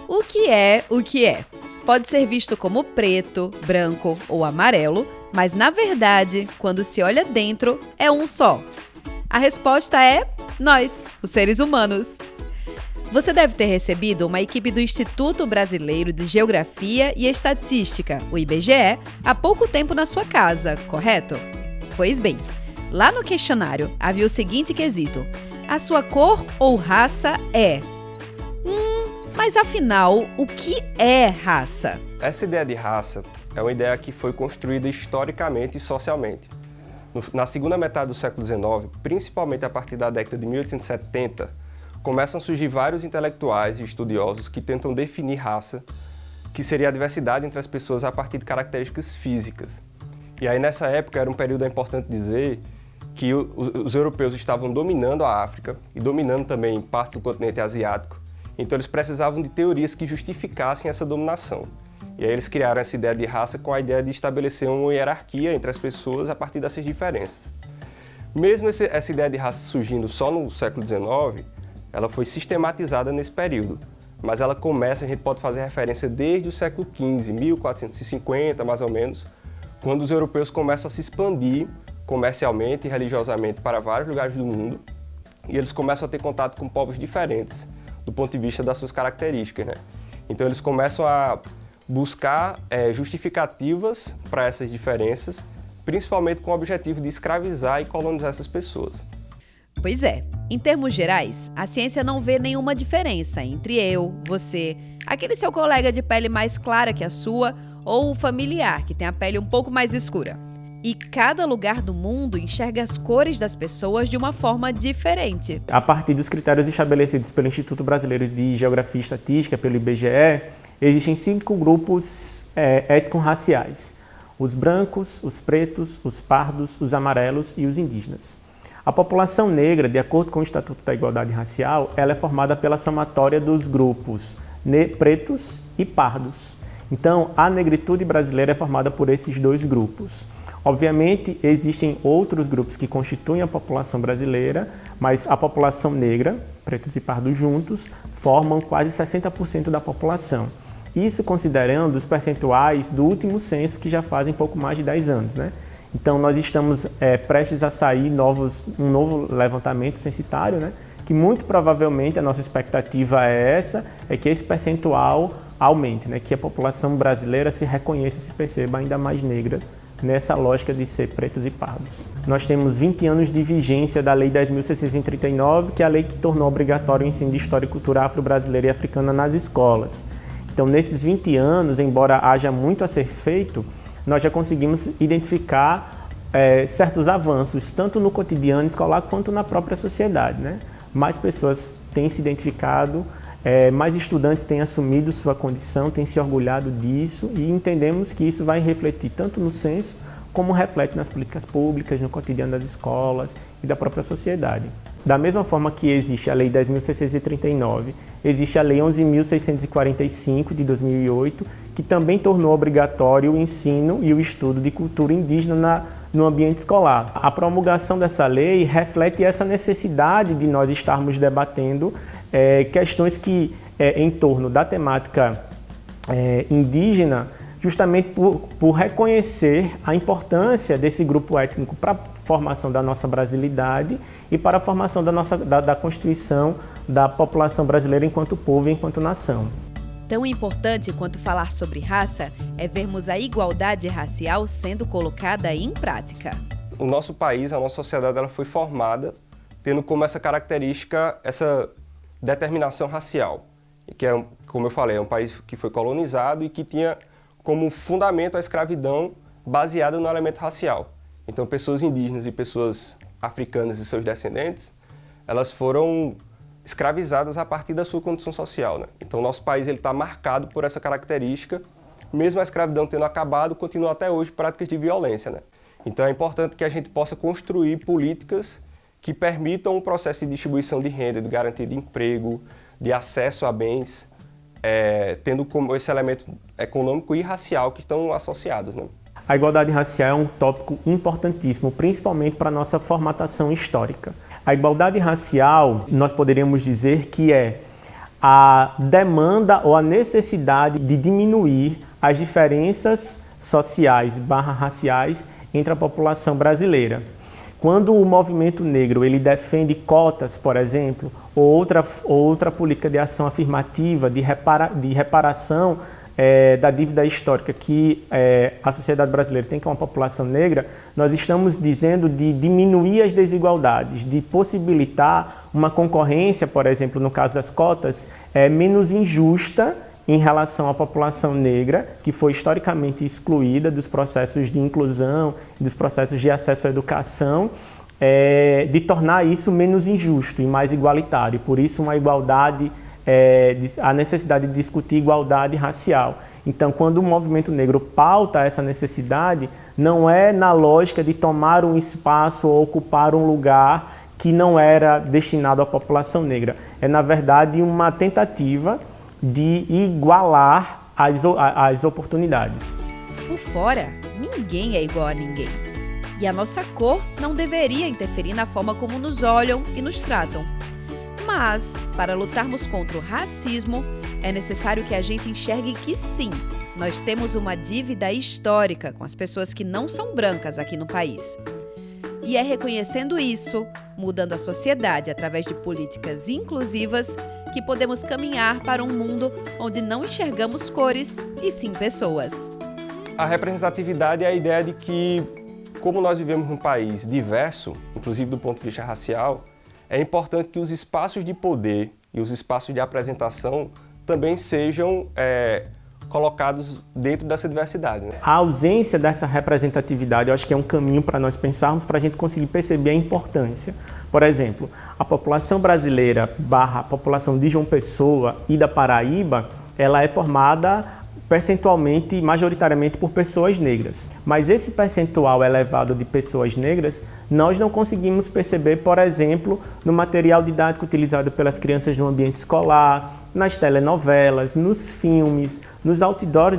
O que é o que é? Pode ser visto como preto, branco ou amarelo, mas na verdade, quando se olha dentro, é um só. A resposta é nós, os seres humanos. Você deve ter recebido uma equipe do Instituto Brasileiro de Geografia e Estatística, o IBGE, há pouco tempo na sua casa, correto? Pois bem, lá no questionário havia o seguinte quesito: a sua cor ou raça é... Mas afinal, o que é raça? Essa ideia de raça é uma ideia que foi construída historicamente e socialmente. Na segunda metade do século XIX, principalmente a partir da década de 1870, começam a surgir vários intelectuais e estudiosos que tentam definir raça, que seria a diversidade entre as pessoas a partir de características físicas. E aí nessa época era um período importante dizer que os europeus estavam dominando a África e dominando também parte do continente asiático. Então eles precisavam de teorias que justificassem essa dominação. E aí eles criaram essa ideia de raça com a ideia de estabelecer uma hierarquia entre as pessoas a partir dessas diferenças. Mesmo essa ideia de raça surgindo só no século XIX, ela foi sistematizada nesse período. Mas ela começa, a gente pode fazer referência desde o século XV, 1450 mais ou menos, quando os europeus começam a se expandir comercialmente e religiosamente para vários lugares do mundo, e eles começam a ter contato com povos diferentes do ponto de vista das suas características, né? Então eles começam a buscar justificativas para essas diferenças, principalmente com o objetivo de escravizar e colonizar essas pessoas. Pois é, em termos gerais, a ciência não vê nenhuma diferença entre eu, você, aquele seu colega de pele mais clara que a sua, ou o familiar que tem a pele um pouco mais escura. E cada lugar do mundo enxerga as cores das pessoas de uma forma diferente. A partir dos critérios estabelecidos pelo Instituto Brasileiro de Geografia e Estatística, pelo IBGE, existem 5 grupos étnico-raciais: os brancos, os pretos, os pardos, os amarelos e os indígenas. A população negra, de acordo com o Estatuto da Igualdade Racial, ela é formada pela somatória dos grupos pretos e pardos. Então, a negritude brasileira é formada por esses 2 grupos. Obviamente, existem outros grupos que constituem a população brasileira, mas a população negra, pretos e pardos juntos, formam quase 60% da população. Isso considerando os percentuais do último censo, que já fazem pouco mais de 10 anos, né? Então, nós estamos prestes a sair um novo levantamento censitário, né? Que muito provavelmente a nossa expectativa é que esse percentual aumente, né? Que a população brasileira se reconheça e se perceba ainda mais negra nessa lógica de ser pretos e pardos. Nós temos 20 anos de vigência da Lei 10.639, que é a lei que tornou obrigatório o ensino de História e Cultura afro-brasileira e africana nas escolas. Então, nesses 20 anos, embora haja muito a ser feito, nós já conseguimos identificar certos avanços, tanto no cotidiano escolar quanto na própria sociedade, né? Mais pessoas têm se identificado, mais estudantes têm assumido sua condição, têm se orgulhado disso, e entendemos que isso vai refletir tanto no censo, como reflete nas políticas públicas, no cotidiano das escolas e da própria sociedade. Da mesma forma que existe a Lei 10.639, existe a Lei 11.645 de 2008, que também tornou obrigatório o ensino e o estudo de cultura indígena no ambiente escolar. A promulgação dessa lei reflete essa necessidade de nós estarmos debatendo questões que, em torno da temática indígena, justamente por reconhecer a importância desse grupo étnico para a formação da nossa brasilidade e para a formação da constituição da população brasileira enquanto povo e enquanto nação. Tão importante quanto falar sobre raça é vermos a igualdade racial sendo colocada em prática. O nosso país, a nossa sociedade, ela foi formada tendo como essa característica essa determinação racial, que é, como eu falei, é um país que foi colonizado e que tinha como fundamento a escravidão baseada no elemento racial. Então, pessoas indígenas e pessoas africanas e seus descendentes, elas foram escravizadas a partir da sua condição social, né? Então, nosso país está marcado por essa característica, mesmo a escravidão tendo acabado, continua até hoje práticas de violência, né? Então, é importante que a gente possa construir políticas que permitam um processo de distribuição de renda, de garantia de emprego, de acesso a bens, tendo como esse elemento econômico e racial que estão associados, né? A igualdade racial é um tópico importantíssimo, principalmente para a nossa formatação histórica. A igualdade racial, nós poderíamos dizer que é a demanda ou a necessidade de diminuir as diferenças sociais raciais entre a população brasileira. Quando o movimento negro ele defende cotas, por exemplo, ou outra política de ação afirmativa, de reparação da dívida histórica que a sociedade brasileira tem com a população negra, nós estamos dizendo de diminuir as desigualdades, de possibilitar uma concorrência, por exemplo, no caso das cotas, menos injusta em relação à população negra, que foi historicamente excluída dos processos de inclusão, dos processos de acesso à educação, de tornar isso menos injusto e mais igualitário. Por isso, uma igualdade, a necessidade de discutir igualdade racial. Então, quando o movimento negro pauta essa necessidade, não é na lógica de tomar um espaço ou ocupar um lugar que não era destinado à população negra. É, na verdade, uma tentativa de igualar as oportunidades. Por fora, ninguém é igual a ninguém. E a nossa cor não deveria interferir na forma como nos olham e nos tratam. Mas, para lutarmos contra o racismo, é necessário que a gente enxergue que sim, nós temos uma dívida histórica com as pessoas que não são brancas aqui no país. E é reconhecendo isso, mudando a sociedade através de políticas inclusivas, que podemos caminhar para um mundo onde não enxergamos cores e sim pessoas. A representatividade é a ideia de que, como nós vivemos num país diverso, inclusive do ponto de vista racial, é importante que os espaços de poder e os espaços de apresentação também sejam colocados dentro dessa diversidade, né? A ausência dessa representatividade, eu acho que é um caminho para nós pensarmos, para a gente conseguir perceber a importância. Por exemplo, a população brasileira / a população de João Pessoa e da Paraíba, ela é formada percentualmente, majoritariamente por pessoas negras. Mas esse percentual elevado de pessoas negras, nós não conseguimos perceber, por exemplo, no material didático utilizado pelas crianças no ambiente escolar, nas telenovelas, nos filmes, nos outdoors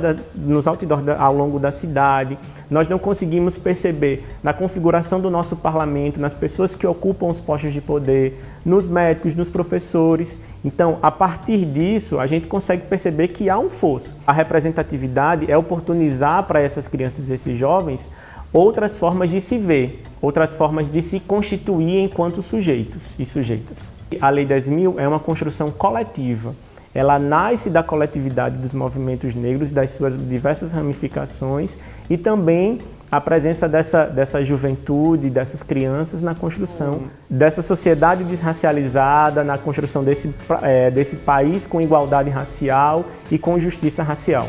ao longo da cidade. Nós não conseguimos perceber na configuração do nosso parlamento, nas pessoas que ocupam os postos de poder, nos médicos, nos professores. Então, a partir disso, a gente consegue perceber que há um fosso. A representatividade é oportunizar para essas crianças e esses jovens outras formas de se ver, outras formas de se constituir enquanto sujeitos e sujeitas. A Lei 10.000 é uma construção coletiva. Ela nasce da coletividade dos movimentos negros, das suas diversas ramificações e também a presença dessa juventude, dessas crianças na construção dessa sociedade desracializada, na construção desse país com igualdade racial e com justiça racial.